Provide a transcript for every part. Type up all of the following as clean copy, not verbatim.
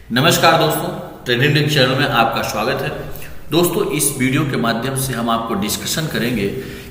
नमस्कार दोस्तों, trading tips channel में आपका स्वागत है। दोस्तों, इस वीडियो के माध्यम से हम आपको डिस्कशन करेंगे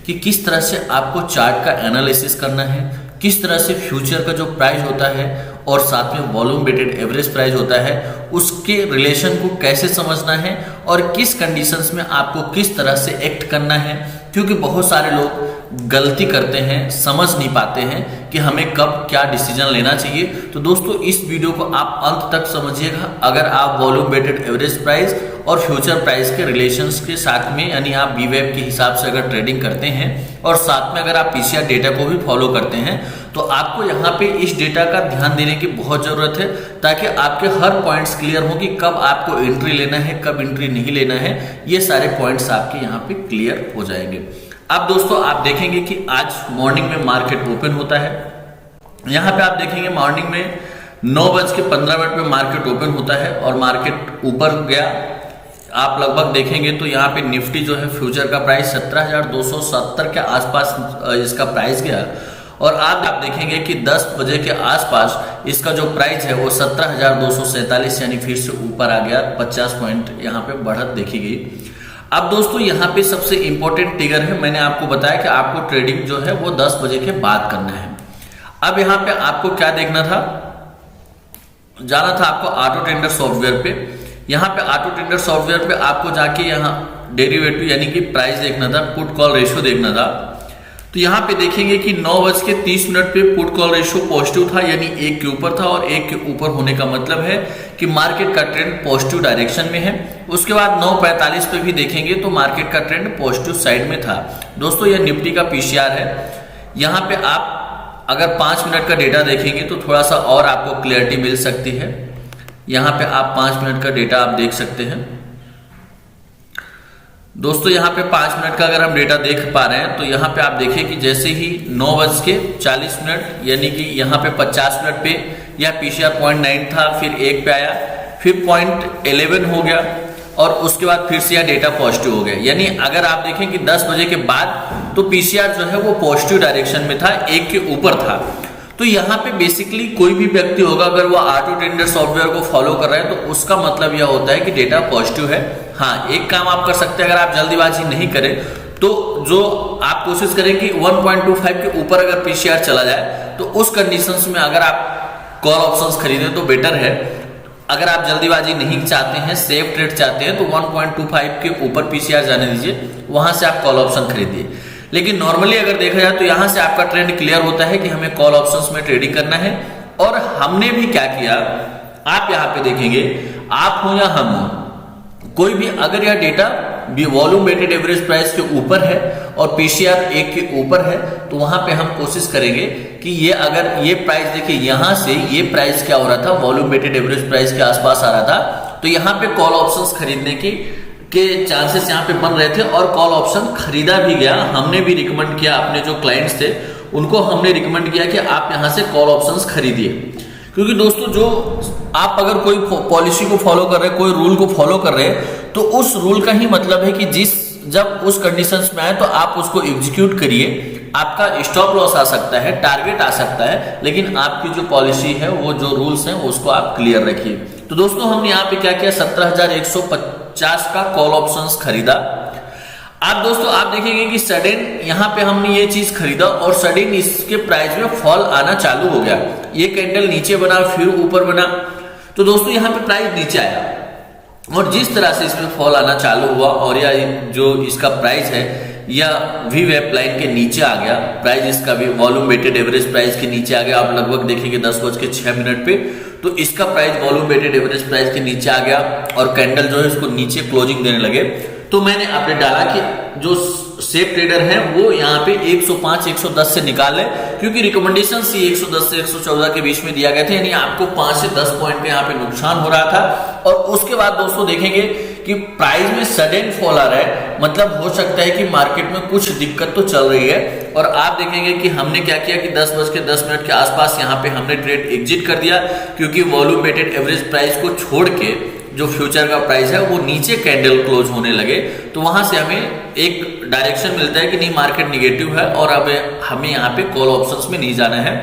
कि किस तरह से आपको चार्ट का एनालिसिस करना है, किस तरह से फ्यूचर का जो प्राइस होता है और साथ में वॉल्यूम वेटेड एवरेज प्राइस होता है उसके रिलेशन को कैसे समझना है और किस कंडीशंस में आपको किस तरह से एक्ट करना है। क्योंकि बहुत सारे लोग गलती करते हैं, समझ नहीं पाते हैं कि हमें कब क्या डिसीजन लेना चाहिए। तो दोस्तों, इस वीडियो को आप अंत तक समझिएगा। अगर आप वॉल्यूम वेटेड एवरेज प्राइस और फ्यूचर प्राइस के रिलेशंस के साथ में यानी आप बीवेब के हिसाब से अगर ट्रेडिंग करते हैं और साथ में अगर आप पीसीआर डेटा को भी फॉलो करते हैं तो आपको यहाँ पे इस डेटा का ध्यान देने की बहुत जरूरत है, ताकि आपके हर पॉइंट्स क्लियर हो कि कब आपको एंट्री लेना है, कब एंट्री नहीं लेना है। ये सारे पॉइंट्स आपके यहाँ पे क्लियर हो जाएंगे। अब दोस्तों, आप देखेंगे कि आज मॉर्निंग में मार्केट ओपन होता है। यहाँ पे आप देखेंगे मॉर्निंग में 9:15 पे मार्केट ओपन होता है और मार्केट ऊपर गया। आप लगभग देखेंगे तो यहाँ पे निफ्टी जो है फ्यूचर का प्राइस 17,270 के आसपास इसका प्राइस गया और आप देखेंगे कि 10 बजे के आसपास इसका जो प्राइस है वो 17,247 यानी फिर से ऊपर आ गया। 50 पॉइंट यहाँ पे बढ़त देखी गई। अब दोस्तों, यहाँ पे सबसे इंपॉर्टेंट ट्रिगर है, मैंने आपको बताया कि आपको ट्रेडिंग जो है वो 10 बजे के बाद करना है। अब यहाँ पे आपको क्या देखना था, जाना था आपको ऑटो ट्रेडर सॉफ्टवेयर पे। यहाँ पे ऑटो ट्रेडर सॉफ्टवेयर पे आपको जाके यहाँ डेरिवेटिव यानी कि प्राइस देखना था, पुट कॉल रेशियो देखना था। तो यहाँ पे देखेंगे कि 9:30 पे पुट कॉल रेशियो पॉजिटिव था, यानी एक के ऊपर था और एक के ऊपर होने का मतलब है कि मार्केट का ट्रेंड पॉजिटिव डायरेक्शन में है। उसके बाद 9:45 पे भी देखेंगे तो मार्केट का ट्रेंड पॉजिटिव साइड में था। दोस्तों, यह निफ्टी का पीसीआर है। यहाँ पे आप अगर 5 मिनट का डेटा देखेंगे तो थोड़ा सा और आपको क्लियरिटी मिल सकती है। यहाँ पे आप 5 मिनट का डेटा आप देख सकते हैं। दोस्तों, यहाँ पे 5 मिनट का अगर हम डेटा देख पा रहे हैं तो यहाँ पे आप देखिए कि जैसे ही 9:40 यानी कि यहाँ पे 50 मिनट पे यह पीसीआर 0.9 था, फिर 1 पे आया, फिर 0.11 हो गया और उसके बाद फिर से यह डेटा पॉजिटिव हो गया। यानी अगर आप देखें कि 10 बजे के बाद तो पीसीआर जो है वो पॉजिटिव डायरेक्शन में था, 1 के ऊपर था। तो यहाँ पे बेसिकली कोई भी व्यक्ति होगा अगर वो ऑटो ट्रेडर सॉफ्टवेयर को फॉलो कर रहा है तो उसका मतलब यह होता है कि डेटा पॉजिटिव है। हाँ, एक काम आप कर सकते हैं, अगर आप जल्दीबाजी नहीं करें तो जो आप कोशिश करें कि 1.25 के ऊपर अगर पीसीआर चला जाए तो उस कंडीशंस में अगर आप कॉल ऑप्शंस खरीदें तो बेटर है। अगर आप जल्दीबाजी नहीं चाहते हैं, सेफ ट्रेड चाहते हैं तो 1.25 के ऊपर पीसीआर जाने दीजिए, वहां से आप कॉल ऑप्शन खरीदिए। लेकिन नॉर्मली अगर देखा जाए तो यहाँ से आपका ट्रेंड क्लियर होता है कि हमें कॉल ऑप्शंस में ट्रेडिंग करना है। और हमने भी क्या किया, आप यहाँ पे देखेंगे, आप हो या हम हो, कोई भी अगर यह data volume weighted average price के ऊपर है और पीसीआर 1 के ऊपर है तो वहां पे हम कोशिश करेंगे कि ये अगर ये प्राइस देखिए, यहां से ये प्राइस क्या हो रहा था, वॉल्यूम वेटेड एवरेज प्राइस के आसपास आ रहा था, तो यहाँ पे कॉल ऑप्शंस खरीदने के चांसेस यहाँ पे बन रहे थे और कॉल ऑप्शन खरीदा भी गया। हमने भी रिकमेंड किया, अपने जो क्लाइंट्स थे उनको हमने रिकमेंड किया कि आप यहाँ से कॉल ऑप्शंस खरीदिए। क्योंकि दोस्तों, जो आप अगर कोई पॉलिसी को फॉलो कर रहे हैं, कोई रूल को फॉलो कर रहे हैं तो उस रूल का ही मतलब है कि जब उस कंडीशंस में आए तो आप उसको एग्जीक्यूट करिए। आपका स्टॉप लॉस आ सकता है, टारगेट आ सकता है, लेकिन आपकी जो पॉलिसी है, वो जो रूल्स हैं उसको आप क्लियर रखिए। तो दोस्तों, हमने यहाँ पे क्या किया, 17,150 का कॉल ऑप्शंस खरीदा। आप दोस्तों आप देखेंगे कि सडन यहाँ पे हमने ये चीज खरीदा और सडन इसके प्राइस में फॉल आना चालू हो गया। ये कैंडल नीचे बना, फिर ऊपर बना, तो दोस्तों यहाँ पे प्राइस नीचे आया और जिस तरह से इसमें फॉल आना चालू हुआ और या जो इसका प्राइस है या वीवेब लाइन के नीचे आ गया, प्राइस इसका भी वॉल्यूम वेटेड एवरेज प्राइस के नीचे आ गया। आप लगभग देखेंगे 10:06 पे तो इसका price volume weighted average price के नीचे आ गया और कैंडल जो है इसको नीचे क्लोजिंग देने लगे। तो मैंने अपडेट डाला कि जो सेफ ट्रेडर हैं वो यहाँ पे 105 110 से निकाले, क्योंकि रिकमेंडेशन 110 से 114 के बीच में दिया गया था, यानी आपको 5 से 10 पॉइंट पे यहाँ पे नुकसान हो रहा था। और उसके बाद दोस्तों देखेंगे कि प्राइस में सडन फॉल आ रहा है, मतलब हो सकता है कि मार्केट में कुछ दिक्कत तो चल रही है। और आप देखेंगे कि हमने क्या किया कि 10:10 के आसपास यहाँ पे हमने ट्रेड एग्जिट कर दिया, क्योंकि वॉल्यूम वेटेड एवरेज प्राइस को छोड़ के जो फ्यूचर का प्राइस है वो नीचे कैंडल क्लोज होने लगे, तो वहां से हमें एक डायरेक्शन मिलता है कि नहीं, मार्केट निगेटिव है और अब हमें यहाँ पे कॉल ऑप्शंस में नहीं जाना है।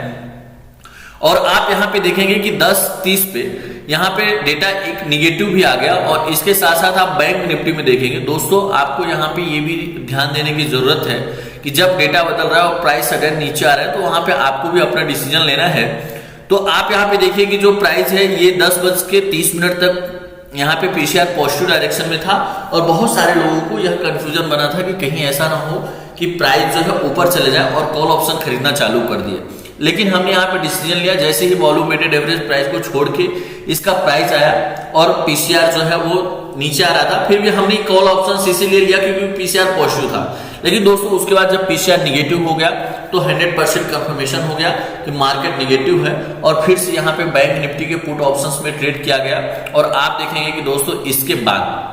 और आप यहाँ पे देखेंगे कि 10:30 पे यहाँ पे डेटा एक निगेटिव भी आ गया। और इसके साथ साथ आप बैंक निफ्टी में देखेंगे दोस्तों, आपको यहाँ पे ये भी ध्यान देने की जरूरत है कि जब डेटा बदल रहा है और प्राइस सडन नीचे आ रहा है तो वहां पे आपको भी अपना डिसीजन लेना है। तो आप यहाँ पे देखिए कि जो प्राइस है ये 10:30 तक यहाँ पे पीसीआर पॉजिटिव डायरेक्शन में था और बहुत सारे लोगों को यह कंफ्यूजन बना था कि कहीं ऐसा ना हो कि प्राइस जो है ऊपर चले जाए और कॉल ऑप्शन खरीदना चालू कर दिए। लेकिन हमने यहाँ पे डिसीजन लिया, जैसे ही वॉल्यूम वेटेड एवरेज प्राइस को छोड़ के इसका प्राइस आया और पीसीआर जो है वो नीचे आ रहा था, फिर भी हमने कॉल ऑप्शन इसीलिए लिया क्योंकि पीसीआर पॉजिटिव था। लेकिन दोस्तों उसके बाद जब पीसीआर निगेटिव हो गया तो 100% कंफर्मेशन हो गया कि मार्केट निगेटिव है और फिर से यहाँ पे बैंक निफ्टी के पुट ऑप्शंस में ट्रेड किया गया। और आप देखेंगे कि दोस्तों इसके बाद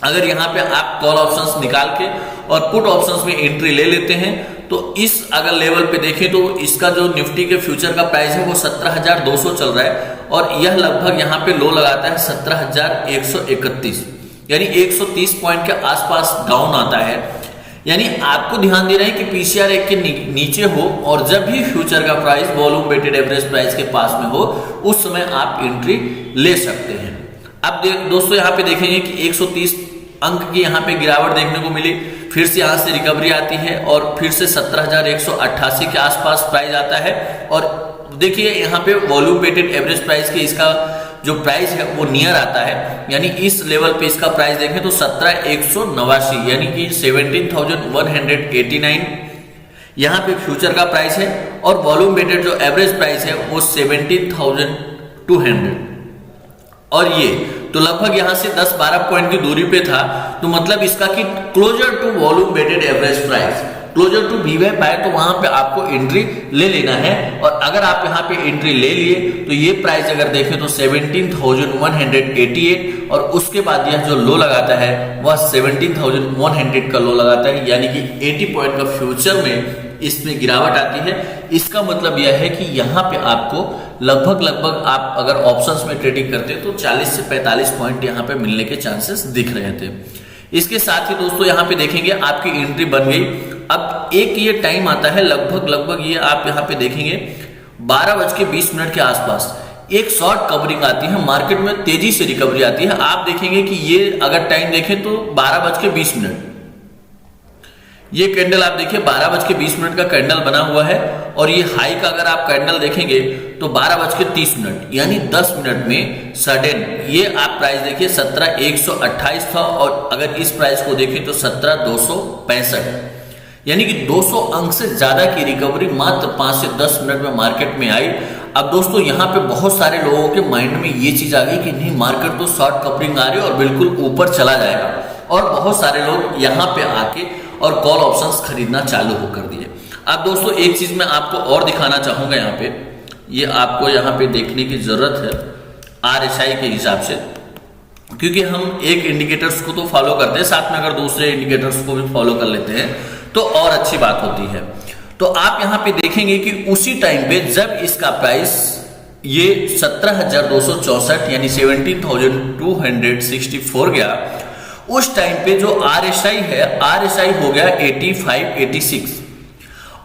अगर यहाँ पे आप कॉल ऑप्शंस निकाल के और पुट ऑप्शंस में एंट्री ले लेते हैं तो इस अगर लेवल पे देखें तो इसका जो निफ्टी के फ्यूचर का प्राइस है वो 17,200 चल रहा है और यह लगभग यहाँ पे लो लगाता है 17,131, यानी 130 पॉइंट के आसपास डाउन आता है। यानी आपको ध्यान दे रहे हैं कि पीसीआर एक के नीचे हो और जब भी फ्यूचर का price volume weighted average price के पास में हो उस समय आप एंट्री ले सकते हैं। अब दोस्तों यहाँ पे देखेंगे कि 130 अंक की यहाँ पे गिरावट देखने को मिली, फिर से यहाँ से रिकवरी आती है और फिर से 17,188 के आसपास प्राइस आता है। और देखिए यहाँ पे वॉल्यूम वेटेड एवरेज प्राइस के इसका जो प्राइस है वो नियर आता है, यानी इस लेवल पे इसका प्राइस देखें तो 17,189 यानी कि 17,189 यहाँ पे फ्यूचर का प्राइस है और वॉल्यूम वेटेड जो एवरेज प्राइस है वो 17,200। और ये तो लगभग यहाँ से 10-12 पॉइंट की दूरी पे था, तो मतलब इसका कि closer to volume weighted average price, closer to वी पाए तो वहां पे आपको एंट्री ले लेना है। और अगर आप यहाँ पे एंट्री ले लिए तो ये प्राइस अगर देखें तो 17,188 और उसके बाद यह जो लो लगाता है वह 17,100 का लो लगाता है, यानी कि 80 पॉइंट का फ्यूचर में इसमें गिरावट आती है। इसका मतलब यह है कि यहाँ पे आपको लगभग आप अगर ऑप्शंस में ट्रेडिंग करते तो 40 से 45 पॉइंट यहाँ पे मिलने के चांसेस दिख रहे थे। इसके साथ ही दोस्तों यहाँ पे देखेंगे आपकी एंट्री बन गई। अब एक ये टाइम आता है लगभग ये आप यहाँ पे देखेंगे 12:20 के आसपास एक शॉर्ट कवरिंग आती है, मार्केट में तेजी से रिकवरी आती है। आप देखेंगे कि ये अगर टाइम देखें तो 12:20 ये कैंडल आप देखिए 12:20 का कैंडल बना हुआ है और ये हाई का अगर आप कैंडल देखेंगे तो 12:30 यानी 10 मिनट में सडन ये आप प्राइस देखिए 17,128 था और अगर इस प्राइस को देखें तो 17,265, यानी कि 200 अंक से ज्यादा की रिकवरी मात्र 5 से 10 मिनट में मार्केट में आई। अब दोस्तों यहाँ पे बहुत सारे लोगों के माइंड में ये चीज आ गई कि नहीं मार्केट तो शॉर्ट कवरिंग आ रही है और बिल्कुल ऊपर चला जाएगा, और बहुत सारे लोग यहाँ पे आके और कॉल ऑप्शंस खरीदना चालू हो कर दिए। अब दोस्तों एक चीज मैं आपको और दिखाना चाहूंगा, यहाँ पे ये आपको यहाँ पे देखने की जरूरत है RSI के हिसाब से, क्योंकि हम एक इंडिकेटर्स को तो फॉलो करते हैं, साथ में अगर दूसरे इंडिकेटर्स को भी फॉलो कर लेते हैं तो और अच्छी बात होती है। तो आप यहाँ पे देखेंगे कि उसी टाइम पे जब इसका प्राइस ये 17,264 यानी 17,264 गया, उस टाइम पे जो RSI है RSI हो गया 85-86।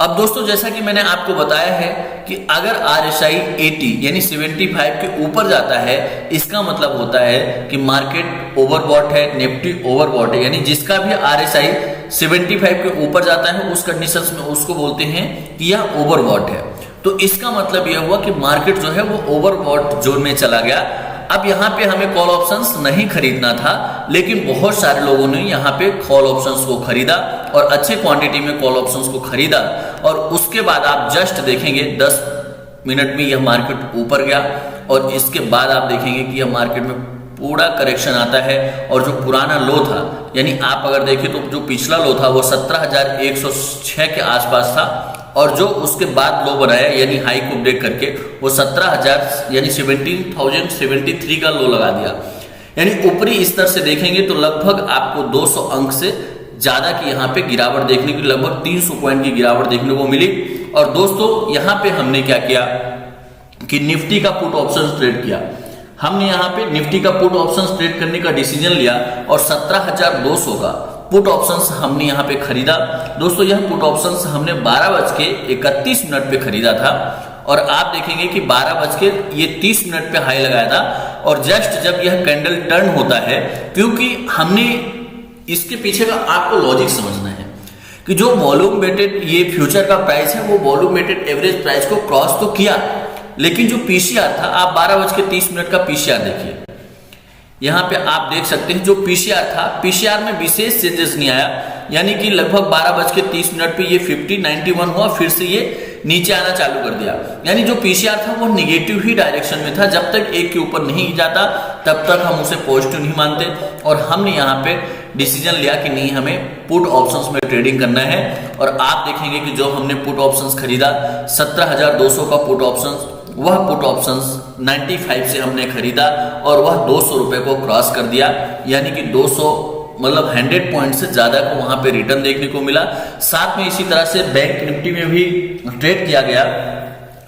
अब दोस्तों जैसा कि मैंने आपको बताया है कि अगर RSI 80 यानी 75 के ऊपर जाता है इसका मतलब होता है कि मार्केट ओवरबॉट है, निफ्टी ओवरबॉट है, यानी जिसका भी RSI 75 के ऊपर जाता है उस कंडीशंस में उसको बोलते हैं कि यह ओवरबॉट है। तो इसका मतलब यह हुआ कि मार्केट जो है वो ओवरबॉट जोन में चला गया। अब यहाँ पे हमें कॉल ऑप्शंस नहीं खरीदना था, लेकिन बहुत सारे लोगों ने यहाँ पे कॉल ऑप्शंस को खरीदा और अच्छे क्वांटिटी में कॉल ऑप्शंस को खरीदा और उसके बाद आप जस्ट देखेंगे 10 मिनट में यह मार्केट ऊपर गया और इसके बाद आप देखेंगे कि यह मार्केट में पूरा करेक्शन आता है और जो पुराना लो था, यानी आप अगर देखें तो जो पिछला लो था वो 17,106 के आसपास था और जो उसके बाद लो बनाया यानी हाई को ब्रेक करके वो 17,000 यानी 17,073 का लो लगा दिया। यानी ऊपरी स्तर से देखेंगे तो लगभग आपको 200 अंक से ज्यादा की यहाँ पे गिरावट देखने को, लगभग 300 पॉइंट की गिरावट देखने को मिली। और दोस्तों यहाँ पे हमने क्या किया कि निफ्टी का पुट ऑप्शन ट्रेड किया। हमने यहाँ पे निफ्टी का पुट ऑप्शन ट्रेड करने का डिसीजन लिया और 17,200 का पुट ऑप्शंस हमने यहाँ पे खरीदा। दोस्तों यह पुट ऑप्शंस हमने 12:31 पे खरीदा था और आप देखेंगे कि 12:30 पे हाई लगाया था। और जस्ट जब यह कैंडल टर्न होता है, क्योंकि हमने इसके पीछे का आपको लॉजिक समझना है कि जो वॉल्यूम वेटेड ये फ्यूचर का प्राइस है वो वॉल्यूम वेटेड एवरेज प्राइस को क्रॉस तो किया, लेकिन जो पीसीआर था, आप 12:30 का पीसीआर देखिए, यहाँ पे आप देख सकते हैं जो पीसीआर था, पीसीआर में विशेष चेंजेस नहीं आया, यानी कि लगभग 12:30 पे ये 50.91 हुआ, फिर से ये नीचे आना चालू कर दिया। यानी जो पीसीआर था वो निगेटिव ही डायरेक्शन में था, जब तक एक के ऊपर नहीं जाता तब तक हम उसे पॉजिटिव नहीं मानते। और हमने यहाँ पे डिसीजन लिया कि नहीं, हमें पुट ऑप्शंस में ट्रेडिंग करना है। और आप देखेंगे कि जो हमने पुट ऑप्शंस खरीदा 17,200 का पुट ऑप्शंस, वह पुट ऑप्शंस 95 से हमने खरीदा और वह 200 रुपए को क्रॉस कर दिया, यानी कि 200 मतलब 100 पॉइंट से ज्यादा को वहां पे रिटर्न देखने को मिला। साथ में इसी तरह से बैंक निफ्टी में भी ट्रेड किया गया,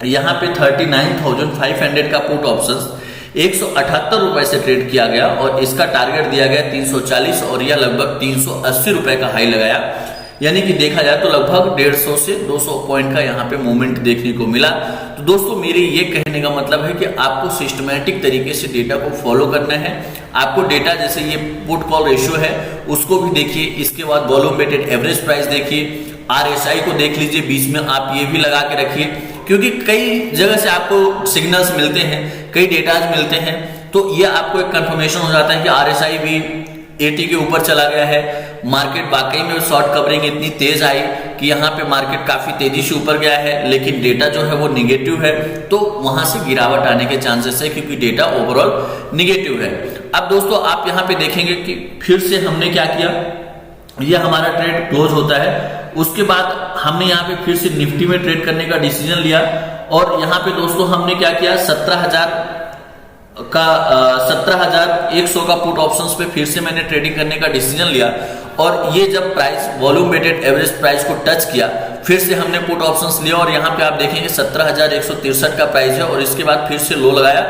यहाँ पे 39,500 का पुट ऑप्शंस 178 रुपए से ट्रेड किया गया और इसका टारगेट दिया गया 340 और यह लगभग 380 रुपए का हाई लगाया। यानी कि देखा जाए तो लगभग 150 से 200 पॉइंट का यहाँ पे मूवमेंट देखने को मिला। तो दोस्तों मेरे ये कहने का मतलब है कि आपको सिस्टमैटिक तरीके से डेटा को फॉलो करना है। आपको डेटा जैसे ये पुट कॉल रेशियो है उसको भी देखिए, इसके बाद वॉल्यूम वेटेड एवरेज प्राइस देखिए, RSI को देख लीजिए, बीच में आप ये भी लगा के रखिए, क्योंकि कई जगह से आपको सिग्नल्स मिलते हैं, कई डेटाज मिलते हैं, तो ये आपको एक कंफर्मेशन हो जाता है कि RSI भी 80 के ऊपर चला गया है। मार्केट वाकई में शॉर्ट कवरिंग इतनी तेज आई कि यहाँ पे मार्केट काफी तेजी से ऊपर गया है, लेकिन डेटा जो है वो निगेटिव है, तो वहां से गिरावट आने के चांसेस है क्योंकि डेटा ओवरऑल निगेटिव है। अब दोस्तों आप यहाँ पे देखेंगे कि फिर से हमने क्या किया, यह हमारा ट्रेड क्लोज होता है, उसके बाद हमने यहाँ पे फिर से निफ्टी में ट्रेड करने का डिसीजन लिया और यहाँ पे दोस्तों हमने क्या किया, 17,100 का पुट ऑप्शंस पे फिर से मैंने ट्रेडिंग करने का डिसीजन लिया और ये जब price volume weighted average price को टच किया, फिर से हमने पुट ऑप्शंस लिया और यहाँ पे आप देखेंगे 17,163 का प्राइस है और इसके बाद फिर से लो लगाया,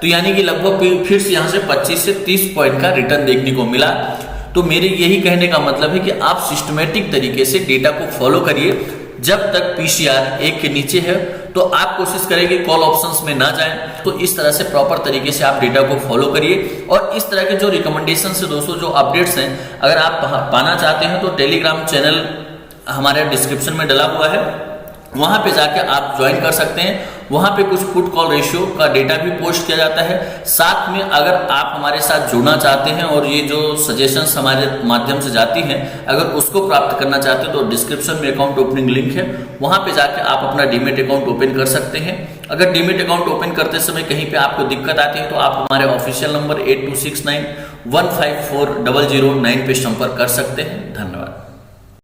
तो यानी कि लगभग फिर से यहाँ से 25 से 30 पॉइंट का रिटर्न देखने को मिला। तो मेरे यही कहने का मतलब है कि आप सिस्टमेटिक तरीके से डेटा को फॉलो करिए। जब तक पीसीआर 1 के नीचे है तो आप कोशिश करें कि कॉल ऑप्शंस में ना जाएं। तो इस तरह से प्रॉपर तरीके से आप डेटा को फॉलो करिए और इस तरह के जो रिकमेंडेशन से दोस्तों जो अपडेट्स हैं अगर आप पाना चाहते हैं तो टेलीग्राम चैनल हमारे डिस्क्रिप्शन में डला हुआ है, वहां पे जाके आप ज्वाइन कर सकते हैं। वहां पे कुछ पुट कॉल रेशियो का डेटा भी पोस्ट किया जाता है। साथ में अगर आप हमारे साथ जुड़ना चाहते हैं और ये जो सजेशंस हमारे माध्यम से जाती हैं अगर उसको प्राप्त करना चाहते हैं तो डिस्क्रिप्शन में अकाउंट ओपनिंग लिंक है, वहां पे जाके आप अपना डीमेट अकाउंट ओपन कर सकते हैं। अगर डीमेट अकाउंट ओपन करते समय कहीं पे आपको दिक्कत आती है तो आप हमारे ऑफिशियल नंबर 8269154009 पे संपर्क कर सकते हैं। धन्यवाद।